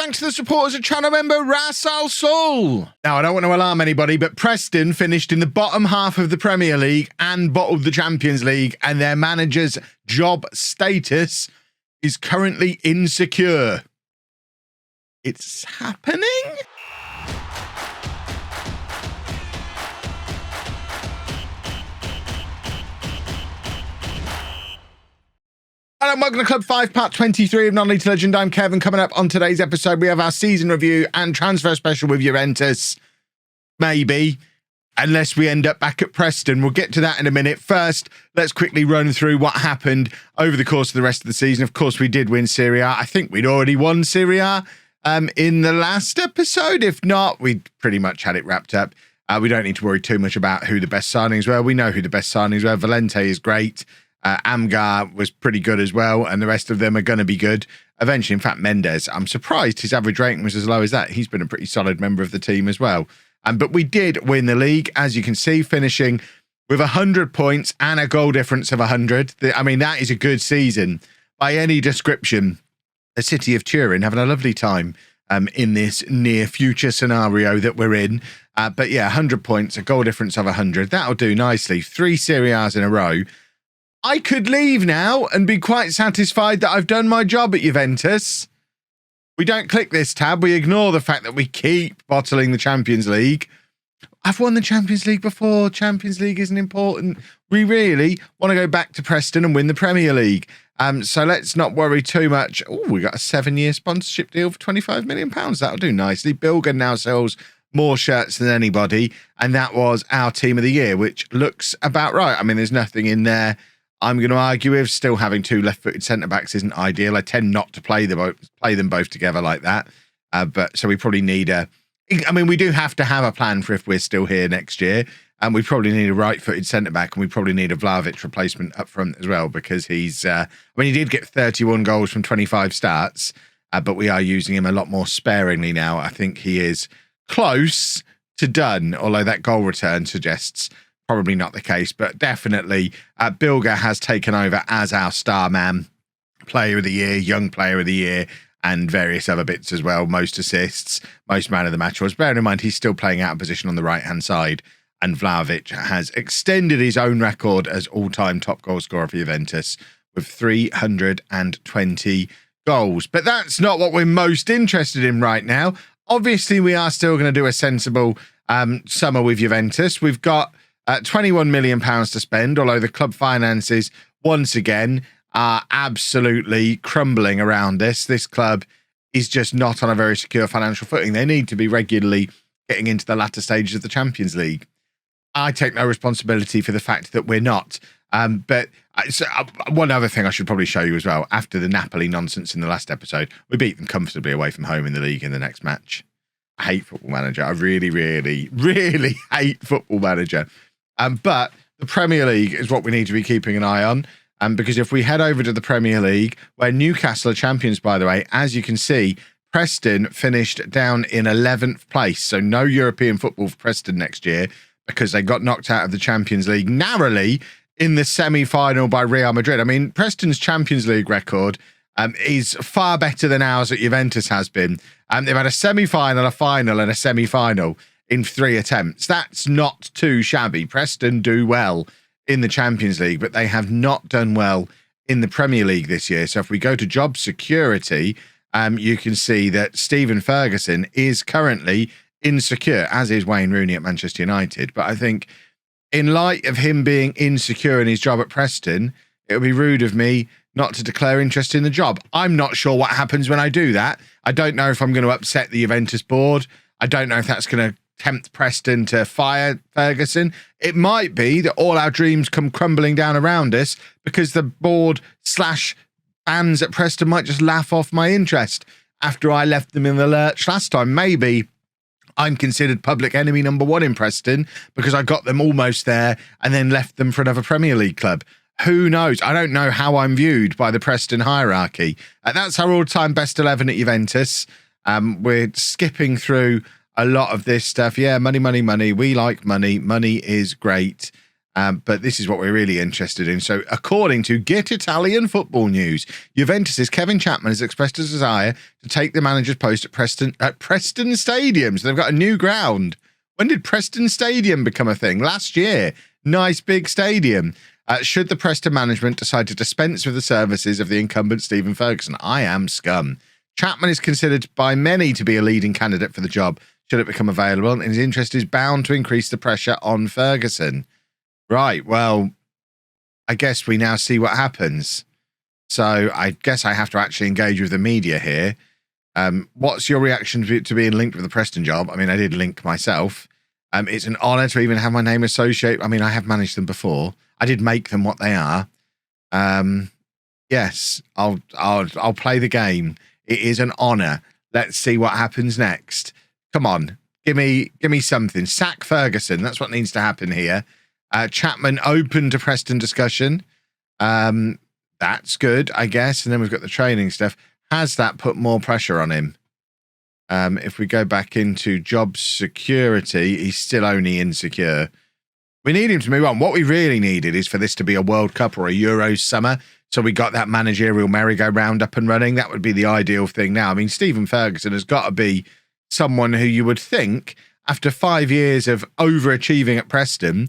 Thanks to the supporters of channel member Rasal Soul. Now, I don't want to alarm anybody, but Preston finished in the bottom half of the Premier League and bottled the Champions League, and their manager's job status is currently insecure. It's happening? Hello and welcome to Club 5, part 23 of Non-League to Legend. I'm Kevin. Coming up on today's episode, we have our season review and transfer special with Juventus. Maybe, unless we end up back at Preston. We'll get to that in a minute. First, let's quickly run through what happened over the course of the rest of the season. Of course, we did win Serie A. I think we'd already won Serie A in the last episode. If not, we pretty much had it wrapped up. We don't need to worry too much about who the best signings were. We know who the best signings were. Valente is great. Amgar was pretty good as well, and the rest of them are going to be good eventually. In fact, Mendes, I'm surprised his average rating was as low as that. He's been a pretty solid member of the team as well. But we did win the league, as you can see, finishing with 100 points and a goal difference of 100. I mean, that is a good season by any description. The city of Turin having a lovely time in this near future scenario that we're in. But yeah, 100 points, a goal difference of 100. That'll do nicely. 3 Serie A's in a row. I could leave now and be quite satisfied that I've done my job at Juventus. We don't click this tab. We ignore the fact that we keep bottling the Champions League. I've won the Champions League before. Champions League isn't important. We really want to go back to Preston and win the Premier League. So let's not worry too much. Oh, we got a 7-year sponsorship deal for £25 million. That'll do nicely. Bilger now sells more shirts than anybody. And that was our team of the year, which looks about right. I mean, there's nothing in there I'm going to argue with. Still having 2 left-footed centre-backs isn't ideal. I tend not to play them both together like that. But so we probably need we do have to have a plan for if we're still here next year. And we probably need a right-footed centre-back, and we probably need a Vlahovic replacement up front as well, because he's, he did get 31 goals from 25 starts, but we are using him a lot more sparingly now. I think he is close to done, although that goal return suggests probably not the case, but definitely Bilger has taken over as our star man, player of the year, young player of the year, and various other bits as well. Most assists, most man of the match was. Bearing in mind, he's still playing out of position on the right-hand side, and Vlahovic has extended his own record as all-time top goal scorer for Juventus with 320 goals. But that's not what we're most interested in right now. Obviously, we are still going to do a sensible summer with Juventus. We've got £21 million to spend, although the club finances, once again, are absolutely crumbling around this. This club is just not on a very secure financial footing. They need to be regularly getting into the latter stages of the Champions League. I take no responsibility for the fact that we're not. But one other thing I should probably show you as well. After the Napoli nonsense in the last episode, we beat them comfortably away from home in the league in the next match. I hate Football Manager. I really, really, really hate Football Manager. But the Premier League is what we need to be keeping an eye on. Because if we head over to the Premier League, where Newcastle are champions, by the way, as you can see, Preston finished down in 11th place. So no European football for Preston next year, because they got knocked out of the Champions League narrowly in the semi-final by Real Madrid. I mean, Preston's Champions League record is far better than ours at Juventus has been. They've had a semi-final, a final, and a semi-final in 3 attempts. That's not too shabby. Preston do well in the Champions League, but they have not done well in the Premier League this year. So if we go to job security, you can see that Stephen Ferguson is currently insecure, as is Wayne Rooney at Manchester United. But I think in light of him being insecure in his job at Preston, it would be rude of me not to declare interest in the job. I'm not sure what happens when I do that. I don't know if I'm going to upset the Juventus board. I don't know if that's going to tempt Preston to fire Ferguson. It might be that all our dreams come crumbling down around us because the board / fans at Preston might just laugh off my interest after I left them in the lurch last time. Maybe I'm considered public enemy number 1 in Preston because I got them almost there and then left them for another Premier League club. Who knows? I don't know how I'm viewed by the Preston hierarchy. That's our all-time best 11 at Juventus. We're skipping through a lot of this stuff. Yeah, money, money, money. We like money. Money is great. But this is what we're really interested in. So, according to Get Italian Football News, Juventus's Kevin Chapman has expressed a desire to take the manager's post at Preston Stadium. So they've got a new ground. When did Preston Stadium become a thing? Last year. Nice big stadium. Should the Preston management decide to dispense with the services of the incumbent Stephen Ferguson? I am scum. Chapman is considered by many to be a leading candidate for the job should it become available, and his interest is bound to increase the pressure on Ferguson. Right, well, I guess we now see what happens. So I guess I have to actually engage with the media here. What's your reaction to being linked with the Preston job? I mean, I did link myself. It's an honour to even have my name associated. I mean, I have managed them before. I did make them what they are. Yes, I'll play the game. It is an honour. Let's see what happens next. Come on, give me something. Sack Ferguson. That's what needs to happen here. Chapman open to Preston discussion. That's good, I guess. And then we've got the training stuff. Has that put more pressure on him? If we go back into job security, he's still only insecure. We need him to move on. What we really needed is for this to be a World Cup or a Euros summer. So we got that managerial merry-go-round up and running. That would be the ideal thing now. I mean, Stephen Ferguson has got to be someone who you would think, after 5 years of overachieving at Preston,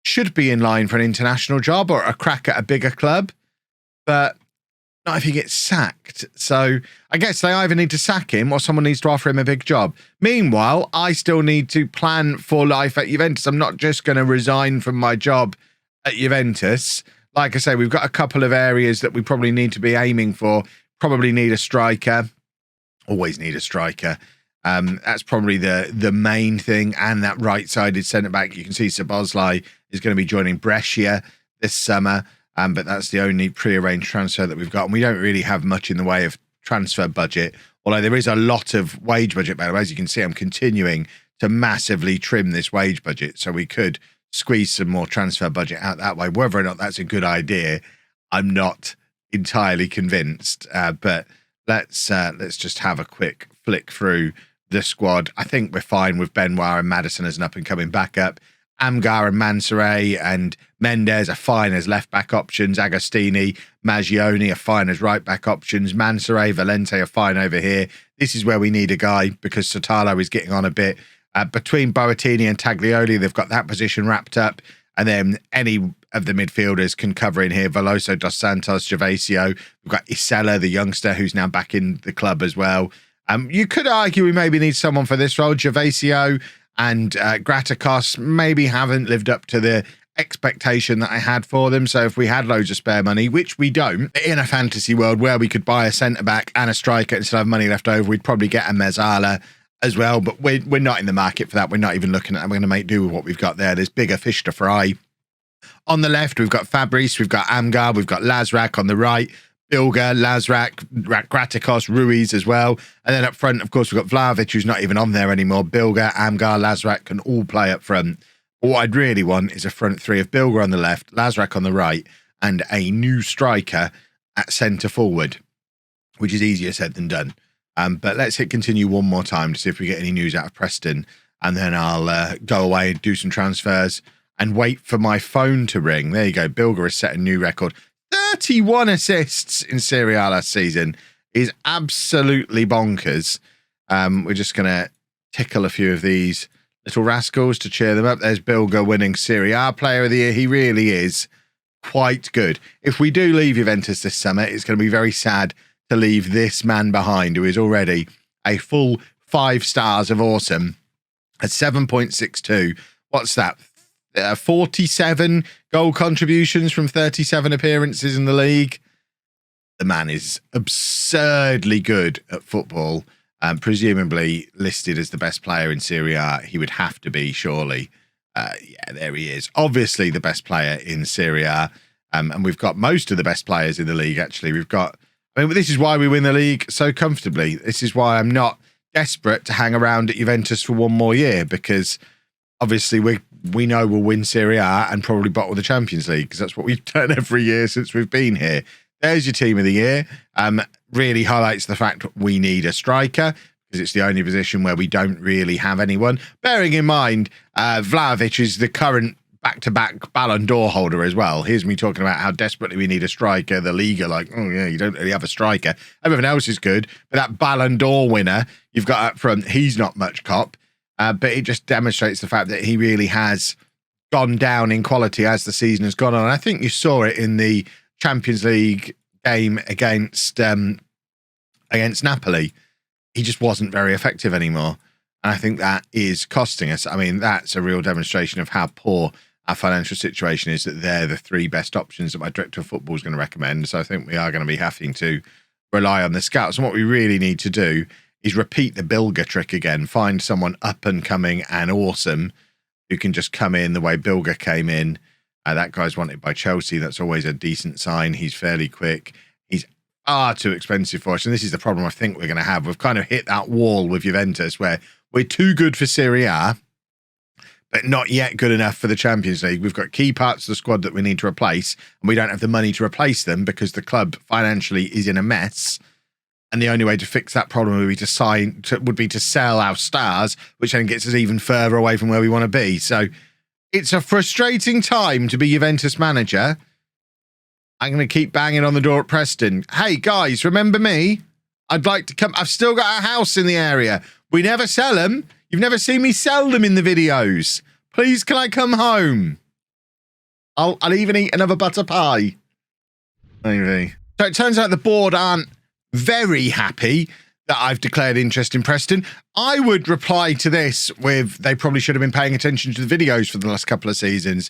should be in line for an international job or a crack at a bigger club, but not if he gets sacked. So I guess they either need to sack him or someone needs to offer him a big job. Meanwhile, I still need to plan for life at Juventus. I'm not just going to resign from my job at Juventus. Like I say, we've got a couple of areas that we probably need to be aiming for. Probably need a striker. Always need a striker. That's probably the main thing. And that right-sided centre-back, you can see Szoboszlai is going to be joining Brescia this summer. But that's the only pre-arranged transfer that we've got. And we don't really have much in the way of transfer budget. Although there is a lot of wage budget. But as you can see, I'm continuing to massively trim this wage budget. So we could squeeze some more transfer budget out that way. Whether or not that's a good idea, I'm not entirely convinced. But let's just have a quick flick through the squad. I think we're fine with Benoit and Maddison as an up-and-coming backup. Amgar and Mansoray and Mendes are fine as left-back options. Agostini, Maggioni are fine as right-back options. Mansoray, Valente are fine over here. This is where we need a guy because Sotalo is getting on a bit. Between Boatini and Taglioli, they've got that position wrapped up. And then any of the midfielders can cover in here. Veloso, Dos Santos, Gervasio. We've got Isella, the youngster, who's now back in the club as well. You could argue we maybe need someone for this role. Gervasio and Graticos maybe haven't lived up to the expectation that I had for them. So if we had loads of spare money, which we don't, in a fantasy world where we could buy a centre-back and a striker and still have money left over, we'd probably get a Mezzala as well. But we're not in the market for that. We're not even looking at that. We're going to make do with what we've got there. There's bigger fish to fry. On the left, we've got Fabrice, we've got Amgar, we've got Lazrak on the right, Bilger, Lazrak, Graticos, Ruiz as well. And then up front, of course, we've got Vlahovic, who's not even on there anymore. Bilger, Amgar, Lazrak can all play up front. But what I'd really want is a front three of Bilger on the left, Lazrak on the right, and a new striker at centre forward, which is easier said than done. But let's hit continue one more time to see if we get any news out of Preston. And then I'll go away and do some transfers and wait for my phone to ring. There you go. Bilger has set a new record. 31 assists in Serie A last season is absolutely bonkers. We're just going to tickle a few of these little rascals to cheer them up. There's Bilger winning Serie A Player of the Year. He really is quite good. If we do leave Juventus this summer, it's going to be very sad to leave this man behind, who is already a full 5 stars of awesome at 7.62. What's that? 47 goal contributions from 37 appearances in the league. The man is absurdly good at football, presumably listed as the best player in Serie A. He would have to be, surely. Yeah, there he is. Obviously the best player in Serie A. And we've got most of the best players in the league, actually. This is why we win the league so comfortably. This is why I'm not desperate to hang around at Juventus for one more year, because obviously we know we'll win Serie A and probably bottle the Champions League, because that's what we've done every year since we've been here. There's your team of the year. Really highlights the fact we need a striker, because it's the only position where we don't really have anyone. Bearing in mind, Vlahovic is the current back-to-back Ballon d'Or holder as well. Here's me talking about how desperately we need a striker. The league are like, oh yeah, you don't really have a striker. Everything else is good, but that Ballon d'Or winner you've got up front, he's not much cop. But it just demonstrates the fact that he really has gone down in quality as the season has gone on. And I think you saw it in the Champions League game against Napoli. He just wasn't very effective anymore. And I think that is costing us. I mean, that's a real demonstration of how poor our financial situation is, that they're the three best options that my director of football is going to recommend. So I think we are going to be having to rely on the scouts. And what we really need to do is repeat the Bilger trick again. Find someone up and coming and awesome who can just come in the way Bilger came in. That guy's wanted by Chelsea. That's always a decent sign. He's fairly quick. He's far too expensive for us. And this is the problem I think we're going to have. We've kind of hit that wall with Juventus where we're too good for Serie A, but not yet good enough for the Champions League. We've got key parts of the squad that we need to replace, and we don't have the money to replace them because the club financially is in a mess. And the only way to fix that problem would be to sell our stars, which then gets us even further away from where we want to be. So it's a frustrating time to be Juventus manager. I'm going to keep banging on the door at Preston. Hey, guys, remember me? I'd like to come. I've still got a house in the area. We never sell them. You've never seen me sell them in the videos. Please, can I come home? I'll even eat another butter pie. Maybe. So it turns out the board aren't very happy that I've declared interest in Preston. I would reply to this with they probably should have been paying attention to the videos for the last couple of seasons.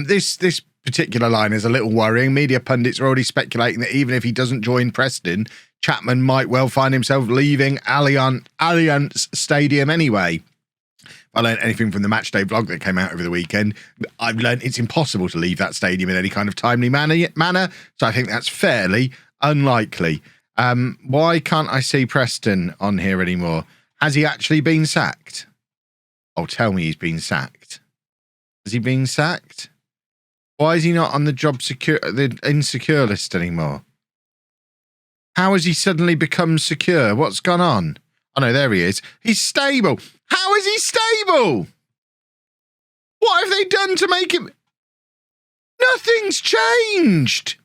This particular line is a little worrying. Media pundits are already speculating that even if he doesn't join Preston, Chapman might well find himself leaving Allianz Stadium anyway. If I learned anything from the matchday vlog that came out over the weekend, I've learned it's impossible to leave that stadium in any kind of timely manner. So I think that's fairly unlikely. Why can't I see Preston on here anymore? Has he actually been sacked? Oh, tell me he's been sacked. Has he been sacked? Why is he not on the insecure list anymore? How has he suddenly become secure? What's gone on? Oh no, there he is. He's stable. How is he stable? What have they done to make him? Nothing's changed.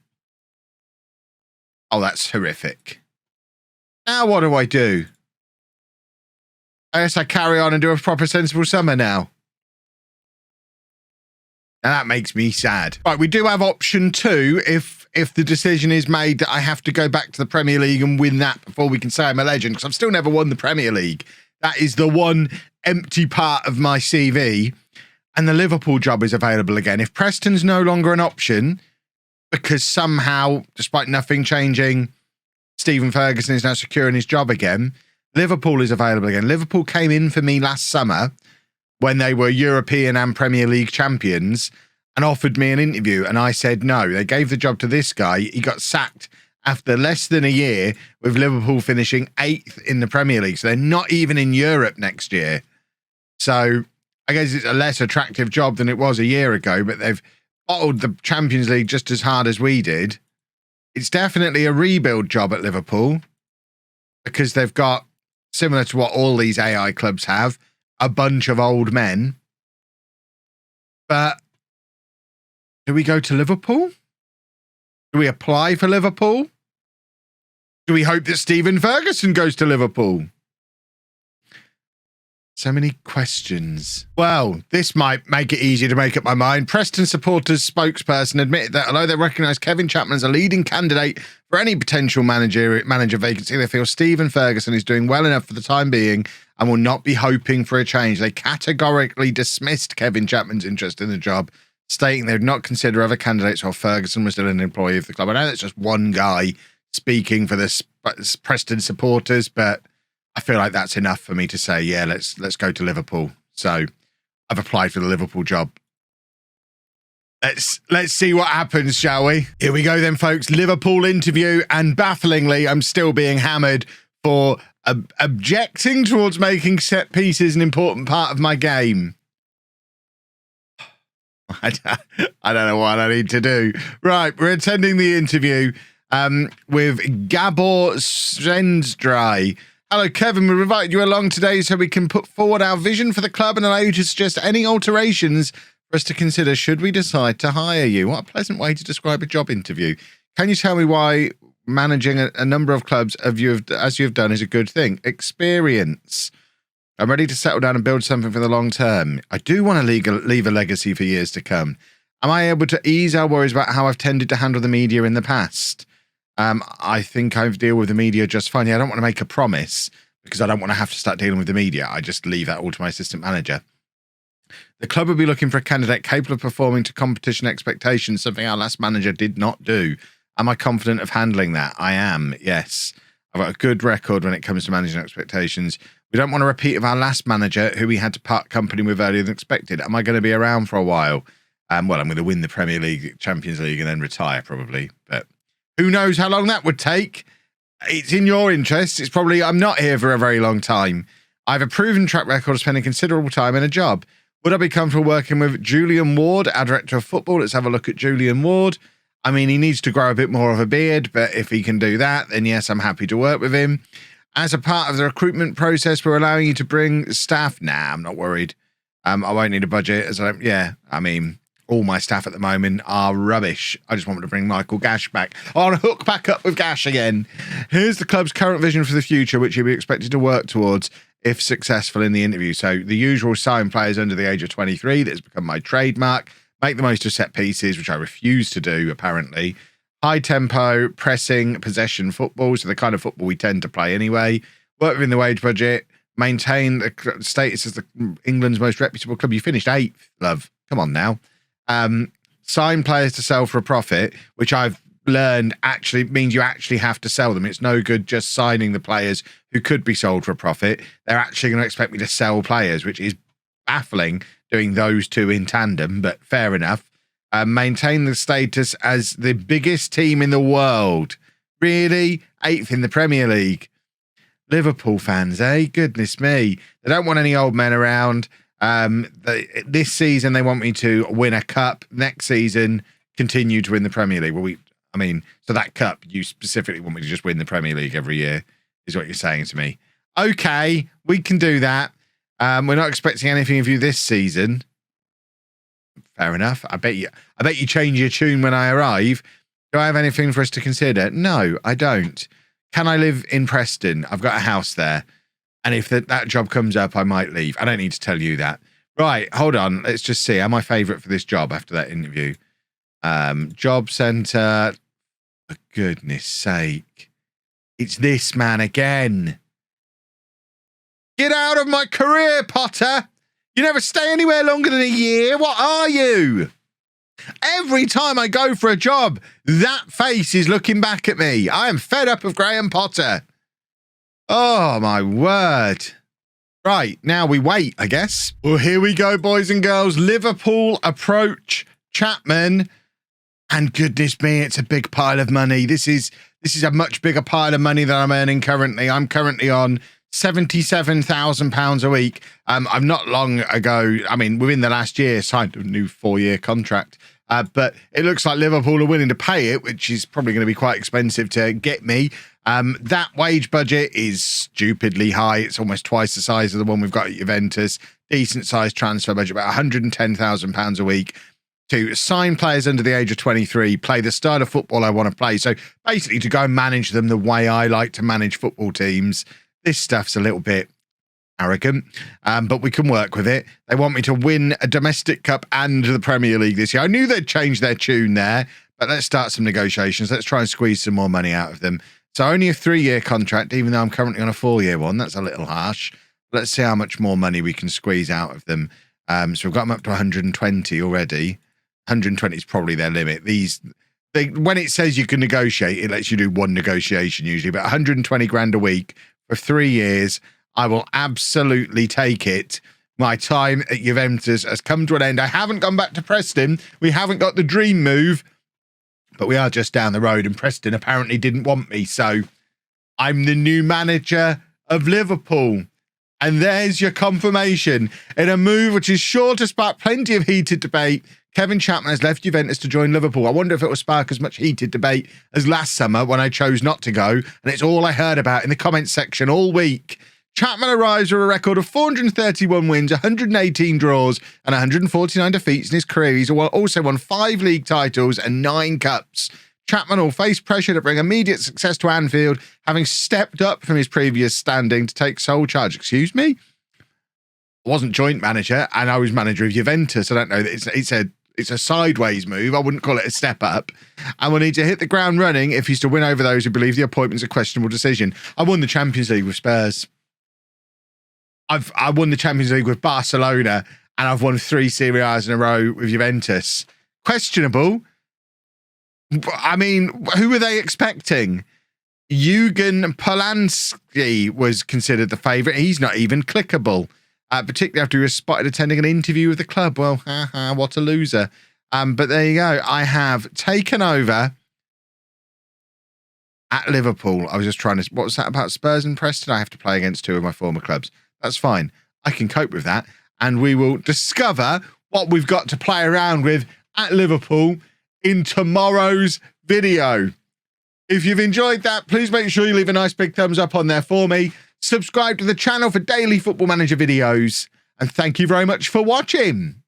Oh, that's horrific. Now what do I do? I guess I carry on and do a proper sensible summer now. Now that makes me sad. Right, we do have option 2 if the decision is made that I have to go back to the Premier League and win that before we can say I'm a legend, because I've still never won the Premier League. That is the one empty part of my CV. And the Liverpool job is available again. If Preston's no longer an option, because somehow, despite nothing changing, Stephen Ferguson is now securing his job again, Liverpool is available again. Liverpool came in for me last summer when they were European and Premier League champions and offered me an interview, and I said no. They gave the job to this guy. He got sacked after less than a year, with Liverpool finishing 8th in the Premier League. So they're not even in Europe next year. So I guess it's a less attractive job than it was a year ago, but they've bottled the Champions League just as hard as we did. It's definitely a rebuild job at Liverpool because they've got, similar to what all these AI clubs have, a bunch of old men. But do we go to Liverpool? Do we apply for Liverpool? Do we hope that Stephen Ferguson goes to Liverpool? So many questions. Well, this might make it easier to make up my mind. Preston supporters spokesperson admitted that although they recognise Kevin Chapman as a leading candidate for any potential manager vacancy, they feel Stephen Ferguson is doing well enough for the time being and will not be hoping for a change. They categorically dismissed Kevin Chapman's interest in the job, stating they would not consider other candidates while Ferguson was still an employee of the club. I know that's just one guy speaking for the Preston supporters, but I feel like that's enough for me to say, yeah, let's go to Liverpool. So I've applied for the Liverpool job. Let's see what happens, shall we? Here we go then, folks. Liverpool interview, and bafflingly, I'm still being hammered for objecting towards making set pieces an important part of my game. I don't know what I need to do. Right, we're attending the interview with Gabor Svendsdry. Hello, Kevin. We've invited you along today so we can put forward our vision for the club and allow you to suggest any alterations for us to consider should we decide to hire you. What a pleasant way to describe a job interview. Can you tell me why managing a number of clubs as you have done is a good thing? Experience. I'm ready to settle down and build something for the long term. I do want to leave a legacy for years to come. Am I able to ease our worries about how I've tended to handle the media in the past? I think I've dealt with the media just fine. I don't want to make a promise because I don't want to have to start dealing with the media. I just leave that all to my assistant manager. The club will be looking for a candidate capable of performing to competition expectations, something our last manager did not do. Am I confident of handling that? I am, yes. I've got a good record when it comes to managing expectations. We don't want a repeat of our last manager who we had to part company with earlier than expected. Am I going to be around for a while? Well, I'm going to win the Premier League, Champions League, and then retire probably. But who knows how long that would take? It's in your interest. It's probably, I'm not here for a very long time. I have a proven track record of spending considerable time in a job. Would I be comfortable working with Julian Ward, our director of football? Let's have a look at Julian Ward. I mean, he needs to grow a bit more of a beard, but if he can do that, then yes, I'm happy to work with him. As a part of the recruitment process, we're allowing you to bring staff. Nah, I'm not worried. I won't need a budget. I mean, all my staff at the moment are rubbish. I just want to bring Michael Gash back. I want to hook back up with Gash again. Here's the club's current vision for the future, which you'll be expected to work towards if successful in the interview. So the usual sign players under the age of 23, that has become my trademark. Make the most of set pieces, which I refuse to do, apparently. High tempo, pressing, possession football, so the kind of football we tend to play anyway. Work within the wage budget. Maintain the status as England's most reputable club. You finished 8th, love. Come on now. Sign players to sell for a profit, which I've learned actually means you actually have to sell them. It's no good just signing the players who could be sold for a profit. They're actually going to expect me to sell players, which is baffling, doing those two in tandem, but fair enough. Maintain the status as the biggest team in the world. Really? 8th in the Premier League. Liverpool fans, eh? Goodness me. They don't want any old men around. This season, they want me to win a cup. Next season, continue to win the Premier League. Well, so that cup, you specifically want me to just win the Premier League every year, is what you're saying to me. Okay, we can do that. We're not expecting anything of you this season. Fair enough. I bet you change your tune when I arrive. Do I have anything for us to consider? No, I don't. Can I live in Preston? I've got a house there. And if that job comes up, I might leave. I don't need to tell you that. Right, hold on. Let's just see. Am I favourite for this job after that interview? Job centre. For goodness sake. It's this man again. Get out of my career, Potter. You never stay anywhere longer than a year. What are you? Every time I go for a job, that face is looking back at me. I am fed up of Graham Potter. Oh, my word. Right, now we wait, I guess. Well, here we go, boys and girls. Liverpool approach Chapman. And goodness me, it's a big pile of money. This is a much bigger pile of money than I'm earning currently. I'm currently on £77,000 a week. I've not long ago, within the last year, signed a new 4-year contract. But it looks like Liverpool are willing to pay it, which is probably going to be quite expensive to get me. That wage budget is stupidly high. It's almost twice the size of the one we've got at Juventus. Decent sized transfer budget, about £110,000 a week to sign players under the age of 23, play the style of football I want to play. So basically to go and manage them the way I like to manage football teams. This stuff's a little bit arrogant, but we can work with it. They want me to win a domestic cup and the Premier League this year. I knew they'd change their tune there, but let's start some negotiations. Let's try and squeeze some more money out of them. So only a 3-year contract, even though I'm currently on a 4-year one. That's a little harsh. Let's see how much more money we can squeeze out of them. So we've got them up to 120 already. 120 is probably their limit. When it says you can negotiate, it lets you do one negotiation usually, but 120 grand a week for 3 years, I will absolutely take it. My time at Juventus has come to an end. I haven't gone back to Preston. We haven't got the dream move, but we are just down the road, and Preston apparently didn't want me. So I'm the new manager of Liverpool. And there's your confirmation. In a move which is sure to spark plenty of heated debate, Kevin Chapman has left Juventus to join Liverpool. I wonder if it will spark as much heated debate as last summer when I chose not to go. And it's all I heard about in the comments section all week. Chapman arrives with a record of 431 wins, 118 draws, and 149 defeats in his career. He's also won 5 league titles and 9 cups. Chapman will face pressure to bring immediate success to Anfield, having stepped up from his previous standing to take sole charge. Excuse me? I wasn't joint manager, and I was manager of Juventus. I don't know. It's a sideways move. I wouldn't call it a step up. And will need to hit the ground running if he's to win over those who believe the appointment's a questionable decision. I won the Champions League with Spurs. I won the Champions League with Barcelona, and I've won 3 Serie A's in a row with Juventus. Questionable. I mean, who were they expecting? Jürgen Polanski was considered the favourite. He's not even clickable, particularly after he was spotted attending an interview with the club. Well, what a loser. But there you go. I have taken over at Liverpool. I was just trying to... What was that about Spurs and Preston? I have to play against 2 of my former clubs. That's fine. I can cope with that. And we will discover what we've got to play around with at Liverpool in tomorrow's video. If you've enjoyed that, please make sure you leave a nice big thumbs up on there for me. Subscribe to the channel for daily Football Manager videos. And thank you very much for watching.